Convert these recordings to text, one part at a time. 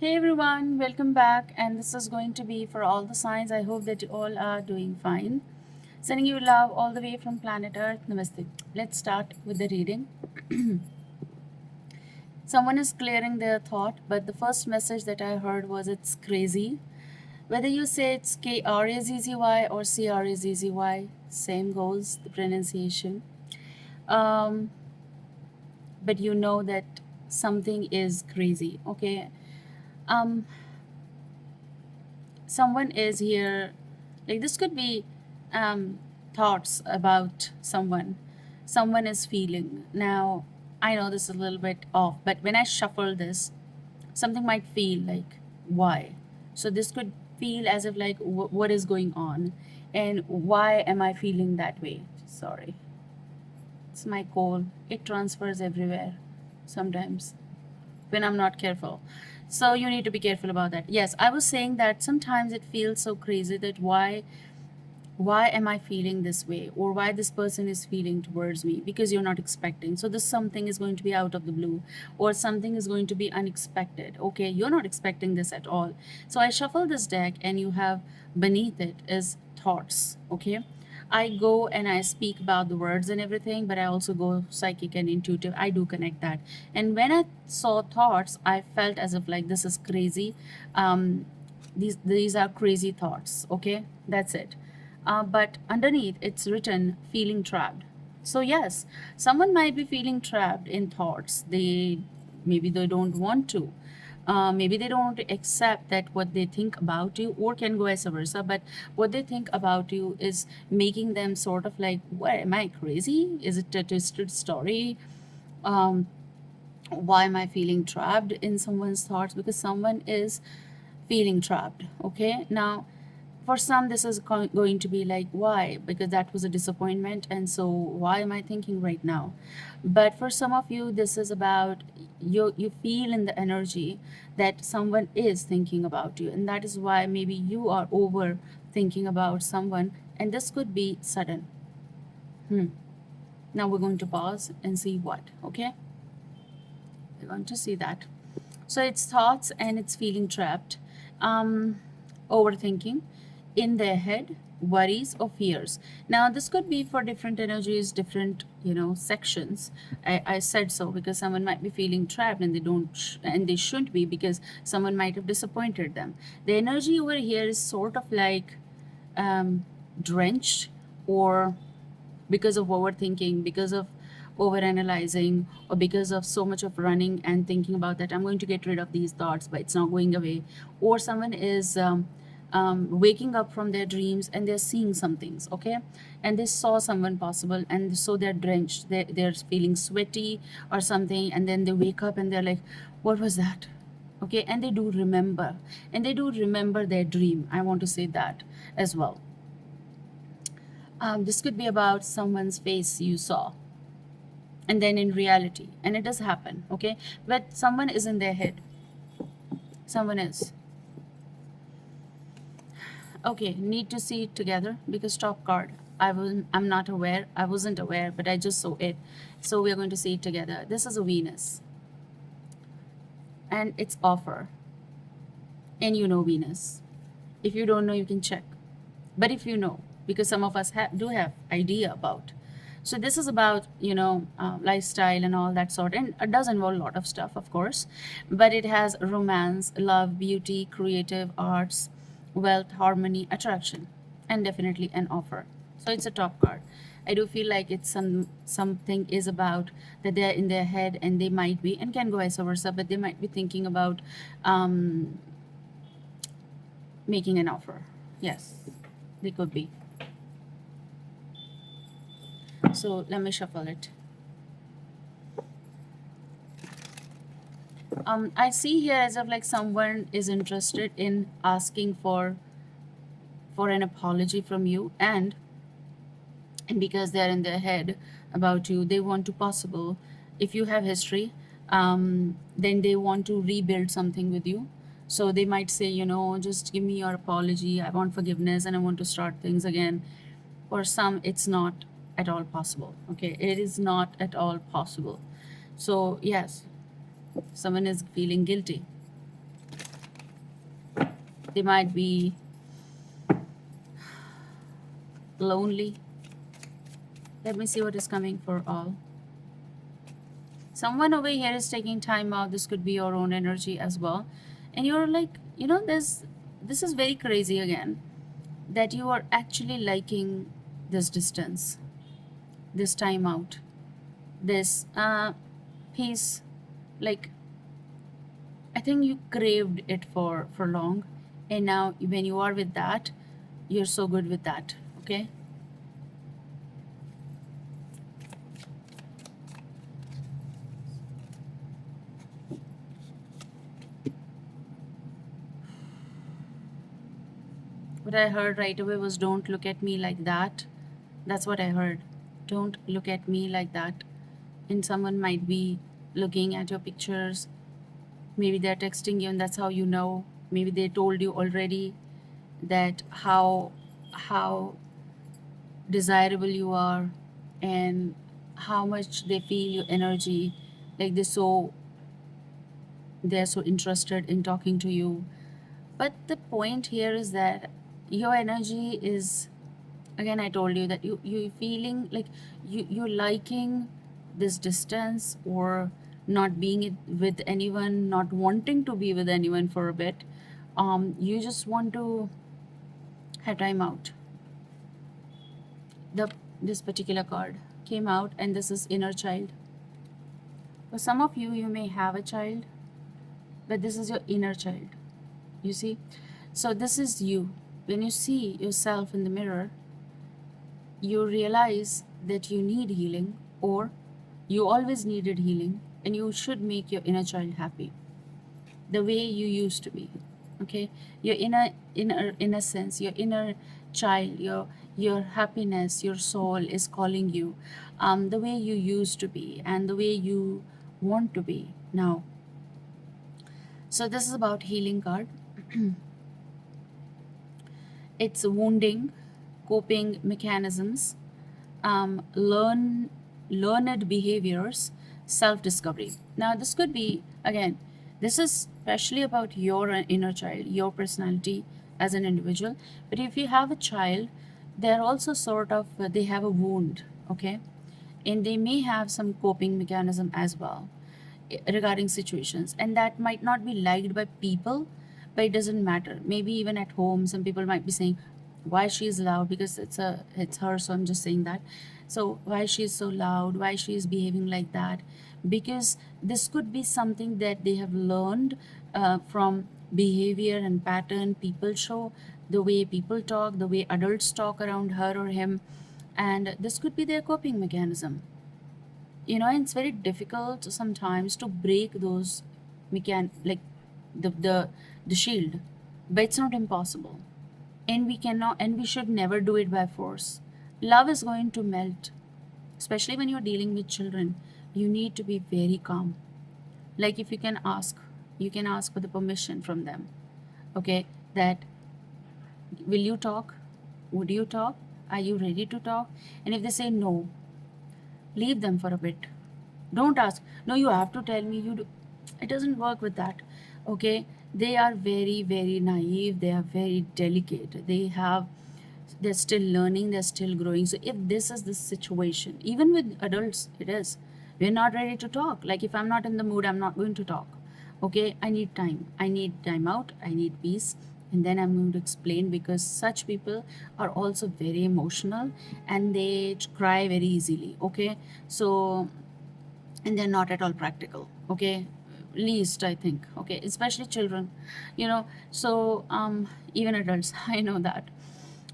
Hey everyone, welcome back. And this is going to be for all the signs. I hope that you all are doing fine. Sending you love all the way from planet Earth. Namaste. Let's start with the reading. Someone is clearing their thought, but the first message that I heard was it's crazy. Whether you say it's KRAZZY or CRAZZY, same goes, the pronunciation. Um, but you know that something is crazy, okay? Um, Someone is here, like this could be thoughts about someone is feeling. Now I know this is a little bit off, but when I shuffle this, something might feel like why. So this could feel as if like what is going on and why am I feeling that way. Sorry, it's my cold, it transfers everywhere sometimes when I'm not careful. So you need to be careful about that. Yes, I was saying that sometimes it feels so crazy that why am I feeling this way, or why this person is feeling towards me, because you're not expecting. So this something is going to be out of the blue, or something is going to be unexpected. Okay, you're not expecting this at all. So I shuffle this deck and you have beneath it is thoughts. Okay, I go and I speak about the words and everything, but I also go psychic and intuitive. I do connect that. And when I saw thoughts, I felt as if like this is crazy. These are crazy thoughts. Okay, that's it. But underneath it's written feeling trapped. So yes, someone might be feeling trapped in thoughts. Maybe they don't want to. Maybe they don't want to accept that what they think about you, or can go vice versa. But what they think about you is making them sort of like, what, am I crazy? Is it a twisted story? Um, why am I feeling trapped in someone's thoughts? Because someone is feeling trapped. Okay, now for some this is going to be like why, because that was a disappointment, and so why am I thinking right now. But for some of you this is about you feel in the energy that someone is thinking about you, and that is why maybe you are over thinking about someone, and this could be sudden. Now we're going to pause and see what. Okay, we're going to see that. So it's thoughts and it's feeling trapped, overthinking in their head, worries or fears. Now this could be for different energies, different sections. I said so because someone might be feeling trapped and they don't and they shouldn't be, because someone might have disappointed them. The energy over here is sort of like drenched, or because of overthinking, because of overanalyzing, or because of so much of running and thinking about that I'm going to get rid of these thoughts, but it's not going away. Or someone is waking up from their dreams and they're seeing some things, okay, and they saw someone possible, and so they're drenched, they're feeling sweaty or something, and then they wake up and they're like, what was that? Okay, and they do remember, and they do remember their dream. I want to say that as well. This could be about someone's face you saw, and then in reality, and it does happen, okay, but someone is in their head. Someone is. Okay, need to see it together, because top card, I'm not aware, I wasn't aware, but I just saw it. So we're going to see it together. This is a Venus, and it's offer, and you know Venus. If you don't know, you can check. But if you know, because some of us do have idea about. So this is about lifestyle and all that sort, and it does involve a lot of stuff, of course, but it has romance, love, beauty, creative arts, wealth, harmony, attraction, and definitely an offer. So it's a top card. I do feel like it's something is about that they're in their head, and they might be, and can go vice versa, but they might be thinking about making an offer. Yes, they could be. So let me shuffle it. I see here as if like someone is interested in asking for an apology from you, and because they're in their head about you, they want to possible, if you have history, then they want to rebuild something with you. So they might say, just give me your apology, I want forgiveness, and I want to start things again. For some it's not at all possible. Okay, it is not at all possible. So yes, someone is feeling guilty. They might be lonely. Let me see what is coming for all. Someone over here is taking time out. This could be your own energy as well. And you're like, you know, this is very crazy again, that you are actually liking this distance, this time out, this peace. Like, I think you craved it for long, and now when you are with that, you're so good with that. Okay. What I heard right away was, don't look at me like that. That's what I heard. Don't look at me like that. And someone might be looking at your pictures. Maybe they're texting you, and that's how you know. Maybe they told you already that how desirable you are, and how much they feel your energy. Like they're so interested in talking to you. But the point here is that your energy is, again, I told you that you feeling like you're liking this distance, or not being with anyone, not wanting to be with anyone for a bit. You just want to have time out. This particular card came out, and this is inner child. For some of you, you may have a child, but this is your inner child. You see? So this is you. When you see yourself in the mirror, you realize that you need healing, or you always needed healing, and you should make your inner child happy the way you used to be. Okay, your inner innocence, your inner child, your happiness, your soul is calling you, the way you used to be and the way you want to be now. So this is about healing card. It's wounding, coping mechanisms, learned behaviors, self-discovery. Now this could be, again, this is especially about your inner child, your personality as an individual. But if you have a child, they're also sort of, they have a wound, okay, and they may have some coping mechanism as well regarding situations, and that might not be liked by people, but it doesn't matter. Maybe even at home, some people might be saying, why she is loud, because it's her, so I'm just saying that. So why she is so loud, why she is behaving like that, because this could be something that they have learned from behavior and pattern people show, the way people talk, the way adults talk around her or him, and this could be their coping mechanism. You know, it's very difficult sometimes to break those like the shield, but it's not impossible. And we cannot, and we should never do it by force. Love is going to melt, especially when you're dealing with children. You need to be very calm. Like, if you can ask, you can ask for the permission from them, okay, that, will you talk, would you talk, are you ready to talk? And if they say no, leave them for a bit. Don't ask, no, you have to tell me, you do. It doesn't work with that. Okay, they are very, very naive, they are very delicate, they're still learning, they're still growing. So if this is the situation, even with adults, it is, we're not ready to talk. Like, if I'm not in the mood, I'm not going to talk. Okay, I need time, I need time out, I need peace, and then I'm going to explain, because such people are also very emotional, and they cry very easily. Okay, so, and they're not at all practical. Okay, least, I think. Okay, especially children, you know. So even adults, I know that,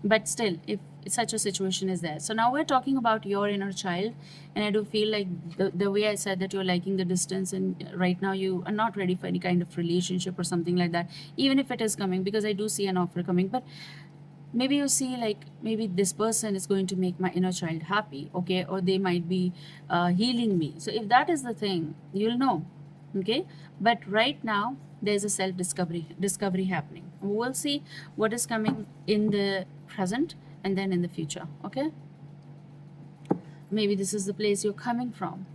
but still, if such a situation is there. So now we're talking about your inner child, and I do feel like the way I said that you're liking the distance, and right now you are not ready for any kind of relationship or something like that, even if it is coming, because I do see an offer coming. But maybe you see, like, maybe this person is going to make my inner child happy, okay, or they might be healing me. So if that is the thing, you'll know. Okay, but right now there's a self discovery happening. We'll see what is coming in the present and then in the future. Okay, maybe this is the place you're coming from.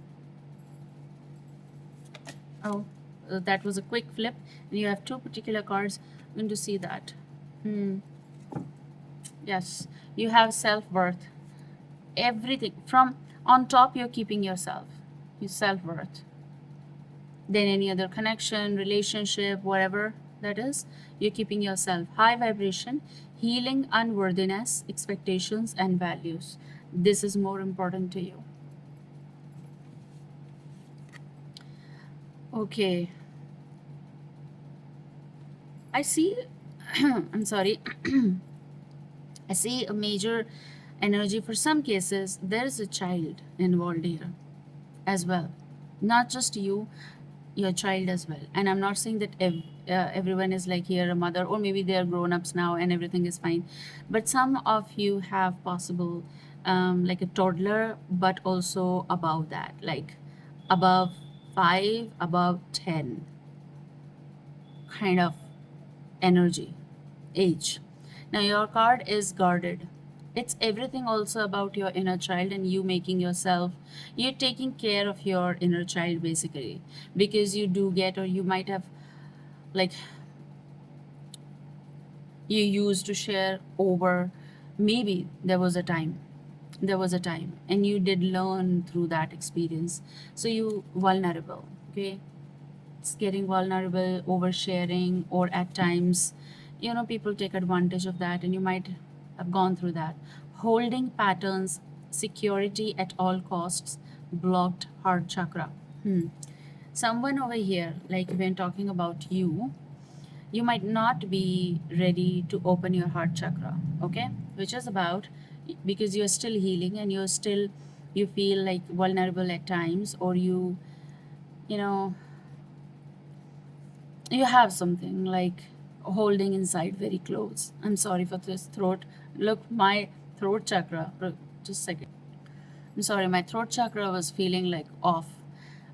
Oh, that was a quick flip, and you have two particular cards. I'm going to see that. Yes, you have self-worth. Everything from on top, you're keeping yourself, your self-worth. Then any other connection, relationship, whatever that is, you're keeping yourself. High vibration, healing unworthiness, expectations, and values. This is more important to you. Okay. I see, I'm sorry, I see a major energy. For some cases, there is a child involved here as well. Not just you, your child as well. And I'm not saying that everyone is like here a mother, or maybe they are grown-ups now and everything is fine. But some of you have possible like a toddler, but also above that, like above 5, above 10 kind of energy, age. Now your card is guarded. It's everything also about your inner child and you making yourself, you're taking care of your inner child basically, because you do get, or you might have, like, you used to share over, maybe there was a time, and you did learn through that experience. So you vulnerable, okay? It's getting vulnerable, oversharing, or at times, people take advantage of that, and you might have gone through that. Holding patterns, security at all costs, blocked heart chakra. Someone over here, like when talking about you might not be ready to open your heart chakra, okay? Which is about, because you're still healing and you feel like vulnerable at times, or you know, you have something like holding inside very close. I'm sorry for this throat. Look, my throat chakra, just a second. I'm sorry, my throat chakra was feeling like off.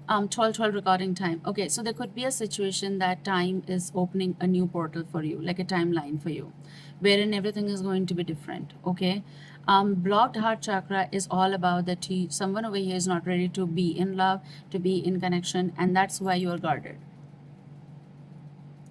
12 recording time. Okay, so there could be a situation that time is opening a new portal for you, like a timeline for you, wherein everything is going to be different, okay? Blocked heart chakra is all about that someone over here is not ready to be in love, to be in connection, and that's why you are guarded.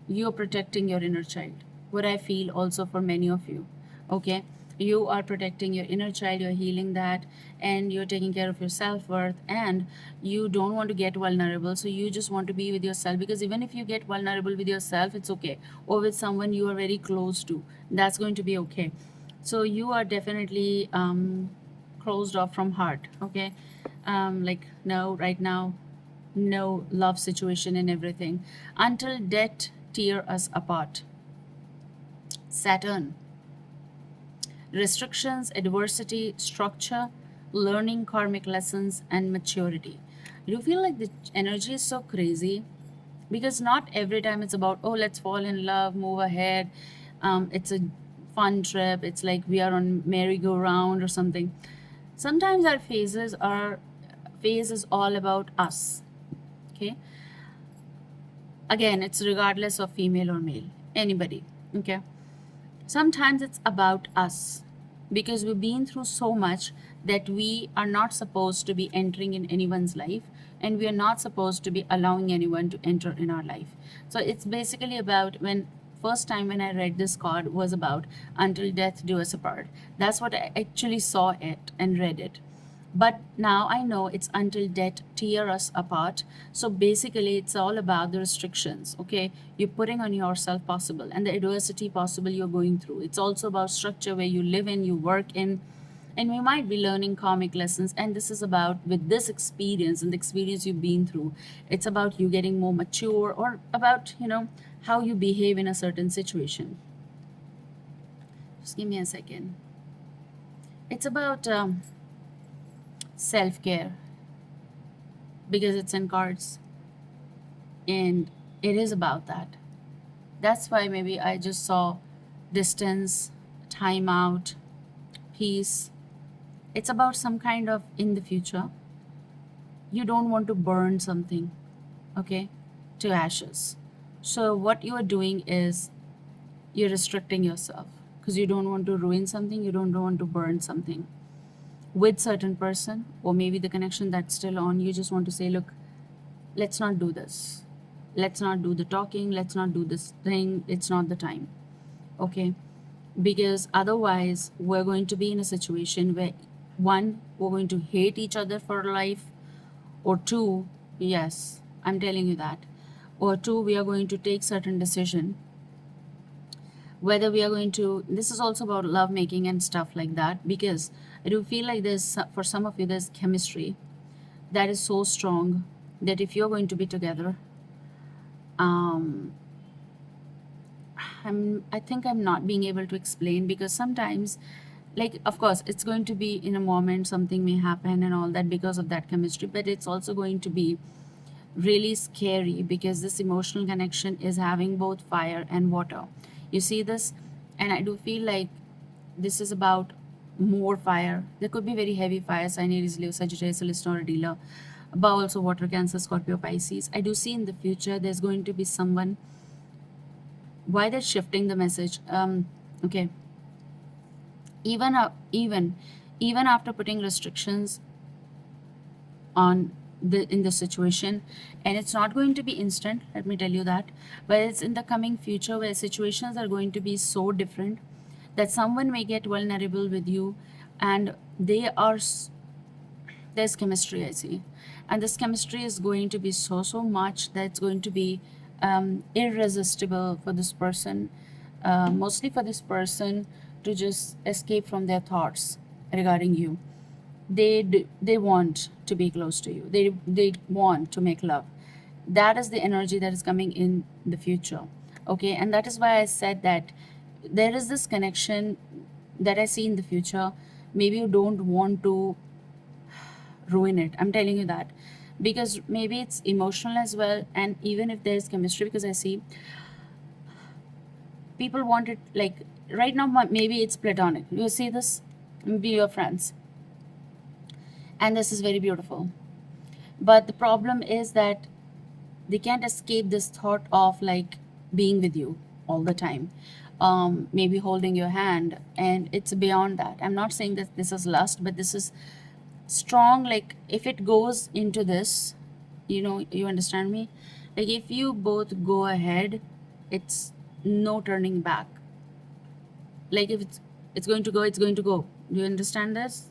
You're protecting your inner child. What I feel also for many of you, okay? You are protecting your inner child, you're healing that, and you're taking care of your self-worth, and you don't want to get vulnerable, so you just want to be with yourself, because even if you get vulnerable with yourself, it's okay, or with someone you are very close to, that's going to be okay. So you are definitely closed off from heart, okay? Like, no, right now, no love situation and everything, until death tear us apart. Saturn, restrictions, adversity, structure, learning karmic lessons, and maturity. You feel like the energy is so crazy, because not every time it's about, oh, let's fall in love, move ahead. It's a fun trip. It's like we are on merry-go-round or something. Sometimes our phase is all about us, okay? Again, it's regardless of female or male, anybody, okay? Sometimes it's about us, because we've been through so much that we are not supposed to be entering in anyone's life, and we are not supposed to be allowing anyone to enter in our life. So it's basically about, when first time when I read this card was about until death do us apart. That's what I actually saw it and read it. But now I know it's until death tear us apart. So basically, it's all about the restrictions, okay? You're putting on yourself possible, and the adversity possible you're going through. It's also about structure where you live in, you work in, and we might be learning karmic lessons. And this is about, with this experience and the experience you've been through, it's about you getting more mature, or about, how you behave in a certain situation. Just give me a second. It's about self-care, because it's in cards, and it is about that. That's why maybe I just saw distance, time out, peace. It's about some kind of, in the future, you don't want to burn something, okay, to ashes. So what you are doing is you're restricting yourself, because you don't want to ruin something, you don't want to burn something with certain person, or maybe the connection that's still on. You just want to say, look, let's not do this. let's not do the talking, let's not do this thing, it's not the time. Okay, because otherwise we're going to be in a situation where, one, we're going to hate each other for life, or two, yes, I'm telling you that, or two, we are going to take certain decision whether we are going to, this is also about love making and stuff like that, because I do feel like there's, for some of you, there's chemistry that is so strong that if you're going to be together, um I think I'm not being able to explain, because sometimes, like, of course it's going to be in a moment, something may happen and all that because of that chemistry, but it's also going to be really scary because this emotional connection is having both fire and water. You see this? And I do feel like this is about more fire. There could be very heavy fire, sign Aries, Leo, Sagittarius, Listener, or dealer, but also water, Cancer, Scorpio, Pisces. I do see in the future there's going to be someone. Why they're shifting the message? Okay, even even after putting restrictions on the in the situation, and it's not going to be instant, let me tell you that, but it's in the coming future where situations are going to be so different that someone may get vulnerable with you, and they are there's chemistry, I see, and this chemistry is going to be so much that it's going to be irresistible for this person, mostly for this person to just escape from their thoughts regarding you. They want to be close to you, they want to make love. That is the energy that is coming in the future. Okay, and that is why I said that there is this connection that I see in the future. Maybe you don't want to ruin it, I'm telling you that, because maybe it's emotional as well, and even if there's chemistry, because I see people want it, like, right now maybe it's platonic, you see this, maybe your friends, and this is very beautiful, but the problem is that they can't escape this thought of like being with you all the time, maybe holding your hand, and it's beyond that. I'm not saying that this is lust, but this is strong. Like, if it goes into this, you understand me, like, if you both go ahead, it's no turning back. Like, if it's going to go, it's going to go. Do you understand this?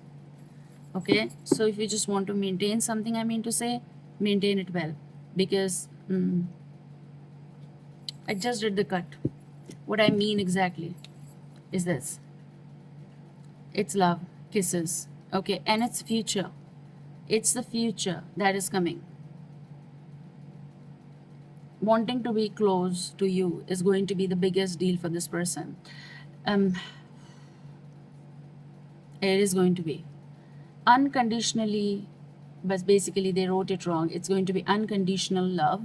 Okay, so if you just want to maintain something, I mean to say, maintain it well, because I just did the cut. What I mean exactly is this: it's love, kisses, okay, and it's future. It's the future that is coming. Wanting to be close to you is going to be the biggest deal for this person. It is going to be unconditionally, but basically they wrote it wrong. It's going to be unconditional love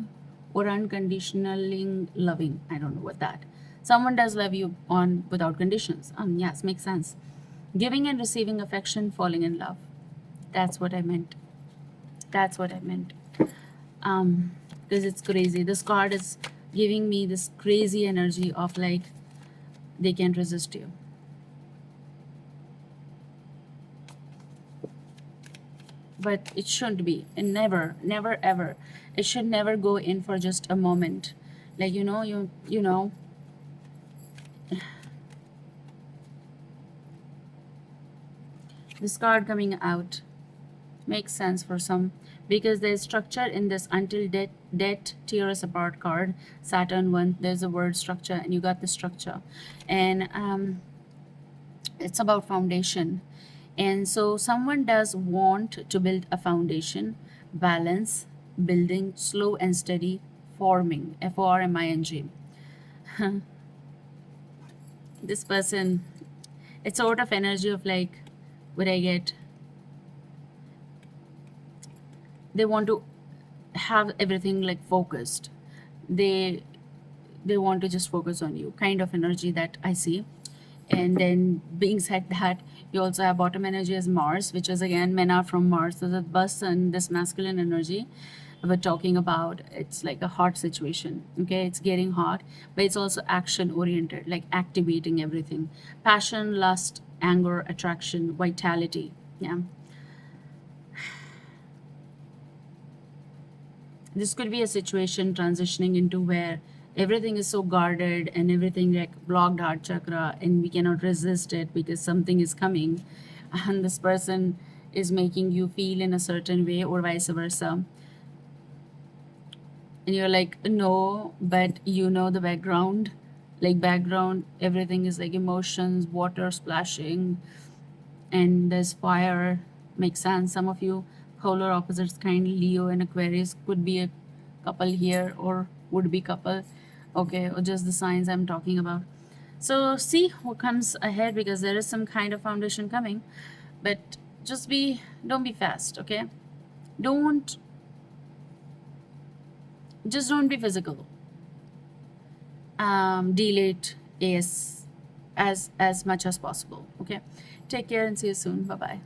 or unconditionally loving. I don't know what that. Someone does love you on without conditions. Yes, makes sense. Giving and receiving affection, falling in love. That's what I meant. That's what I meant. Because it's crazy. This card is giving me this crazy energy of like they can't resist you. But it shouldn't be, and never ever, it should never go in for just a moment, like, you know, this card coming out makes sense for some, because there's structure in this until death tear us apart card, Saturn one. There's a word structure, and you got the structure, and it's about foundation. And so someone does want to build a foundation, balance, building, slow and steady, forming, forming. This person, it's sort of energy of like, what I get, they want to have everything like focused. They want to just focus on you, kind of energy that I see. And then, being said that, you also have bottom energy as Mars, which is again men are from Mars, so the bus and this masculine energy we're talking about, it's like a hot situation. Okay, it's getting hot, but it's also action oriented, like activating everything: passion, lust, anger, attraction, vitality. Yeah, this could be a situation transitioning into where everything is so guarded and everything like blocked heart chakra, and we cannot resist it because something is coming, and this person is making you feel in a certain way or vice versa, and you're like, no, but you know the background, like background everything is like emotions, water splashing, and there's fire. Makes sense. Some of you polar opposites, kind Leo and Aquarius, could be a couple here or would be couple, okay, or just the signs I'm talking about. So see what comes ahead, because there is some kind of foundation coming, but don't be fast, okay? Don't don't be physical. Delay it as much as possible, okay? Take care and see you soon. Bye bye.